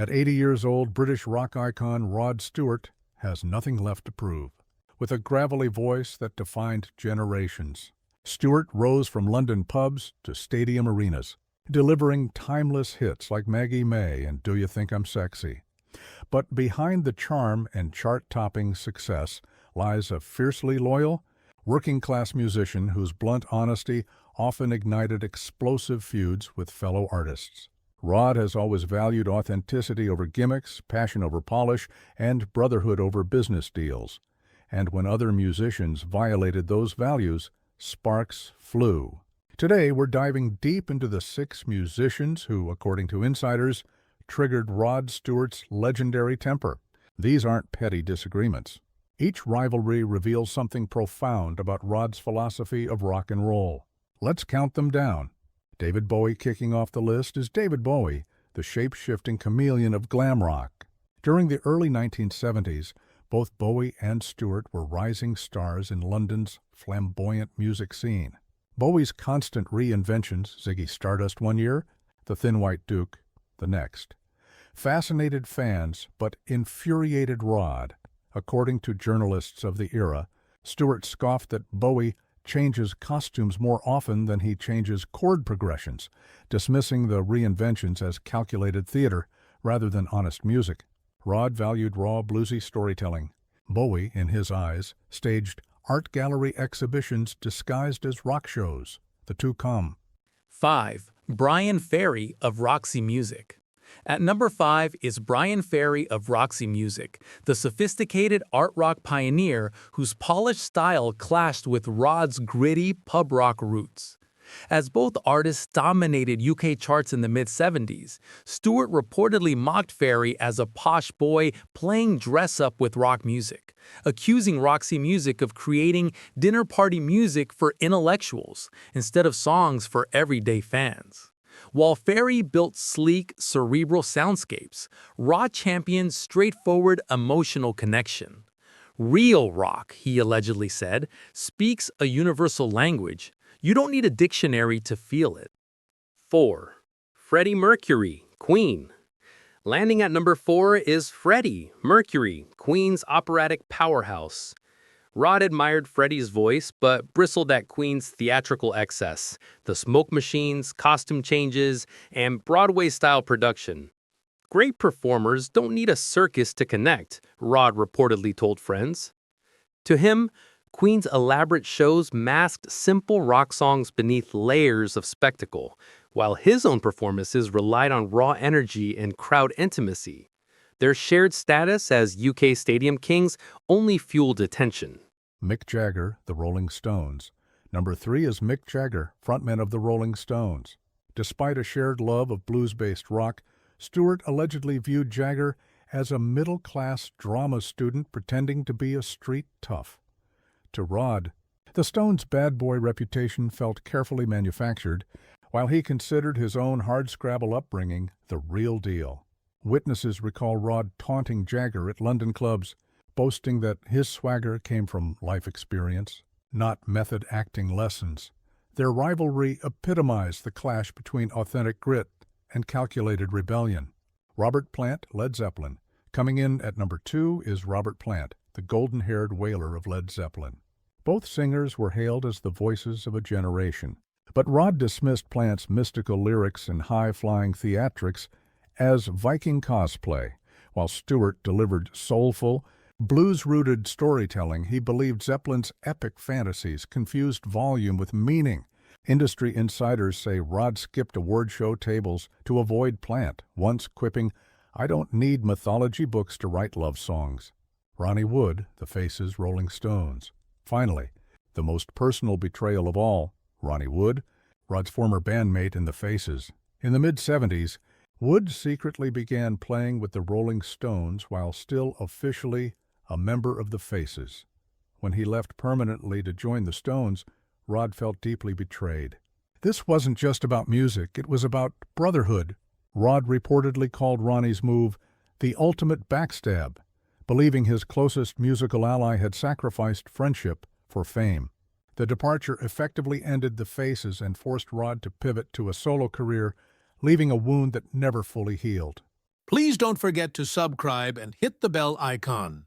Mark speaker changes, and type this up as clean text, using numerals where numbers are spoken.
Speaker 1: At 80 years old, British rock icon Rod Stewart has nothing left to prove. With a gravelly voice that defined generations, Stewart rose from London pubs to stadium arenas, delivering timeless hits like Maggie May and Do You Think I'm Sexy? But behind the charm and chart-topping success lies a fiercely loyal, working-class musician whose blunt honesty often ignited explosive feuds with fellow artists. Rod has always valued authenticity over gimmicks, passion over polish, and brotherhood over business deals. And when other musicians violated those values, sparks flew. Today, we're diving deep into the 6 musicians who, according to insiders, triggered Rod Stewart's legendary temper. These aren't petty disagreements. Each rivalry reveals something profound about Rod's philosophy of rock and roll. Let's count them down. David Bowie kicking off the list is David Bowie, the shape-shifting chameleon of glam rock. During the early 1970s, both Bowie and Stewart were rising stars in London's flamboyant music scene. Bowie's constant reinventions, Ziggy Stardust one year, the Thin White Duke the next, fascinated fans but infuriated Rod. According to journalists of the era, Stewart scoffed that Bowie changes costumes more often than he changes chord progressions, dismissing the reinventions as calculated theater rather than honest music. Rod valued raw, bluesy storytelling. Bowie, in his eyes, staged art gallery exhibitions disguised as rock shows. The two come.
Speaker 2: 5. Bryan Ferry of Roxy Music. At number 5 is Bryan Ferry of Roxy Music, the sophisticated art rock pioneer whose polished style clashed with Rod's gritty pub rock roots. As both artists dominated UK charts in the mid-70s, Stewart reportedly mocked Ferry as a posh boy playing dress-up with rock music, accusing Roxy Music of creating dinner party music for intellectuals instead of songs for everyday fans. While Ferry built sleek, cerebral soundscapes, Rod championed straightforward emotional connection. Real rock, he allegedly said, speaks a universal language. You don't need a dictionary to feel it.
Speaker 3: 4. Freddie Mercury, Queen. Landing at number 4 is Freddie Mercury, Queen's operatic powerhouse. Rod admired Freddie's voice, but bristled at Queen's theatrical excess, the smoke machines, costume changes, and Broadway-style production. Great performers don't need a circus to connect, Rod reportedly told friends. To him, Queen's elaborate shows masked simple rock songs beneath layers of spectacle, while his own performances relied on raw energy and crowd intimacy. Their shared status as UK stadium kings only fueled attention.
Speaker 1: Mick Jagger, The Rolling Stones. Number 3 is Mick Jagger, frontman of the Rolling Stones. Despite a shared love of blues-based rock, Stewart allegedly viewed Jagger as a middle-class drama student pretending to be a street tough. To Rod, the Stones' bad boy reputation felt carefully manufactured, while he considered his own hardscrabble upbringing the real deal. Witnesses recall Rod taunting Jagger at London clubs, boasting that his swagger came from life experience, not method acting lessons. Their rivalry epitomized the clash between authentic grit and calculated rebellion. Robert Plant, Led Zeppelin. Coming in at number 2 is Robert Plant, the golden-haired wailer of Led Zeppelin. Both singers were hailed as the voices of a generation, but Rod dismissed Plant's mystical lyrics and high-flying theatrics as Viking cosplay, while Stewart delivered soulful, blues-rooted storytelling. He believed Zeppelin's epic fantasies confused volume with meaning. Industry insiders say Rod skipped award show tables to avoid Plant, once quipping, "I don't need mythology books to write love songs." Ronnie Wood, The Faces, Rolling Stones. Finally, the most personal betrayal of all, Ronnie Wood, Rod's former bandmate in The Faces. In the mid-70s, Wood secretly began playing with the Rolling Stones while still officially a member of The Faces. When he left permanently to join the Stones, Rod felt deeply betrayed. This wasn't just about music, it was about brotherhood. Rod reportedly called Ronnie's move the ultimate backstab, believing his closest musical ally had sacrificed friendship for fame. The departure effectively ended The Faces and forced Rod to pivot to a solo career, leaving a wound that never fully healed.
Speaker 4: Please don't forget to subscribe and hit the bell icon.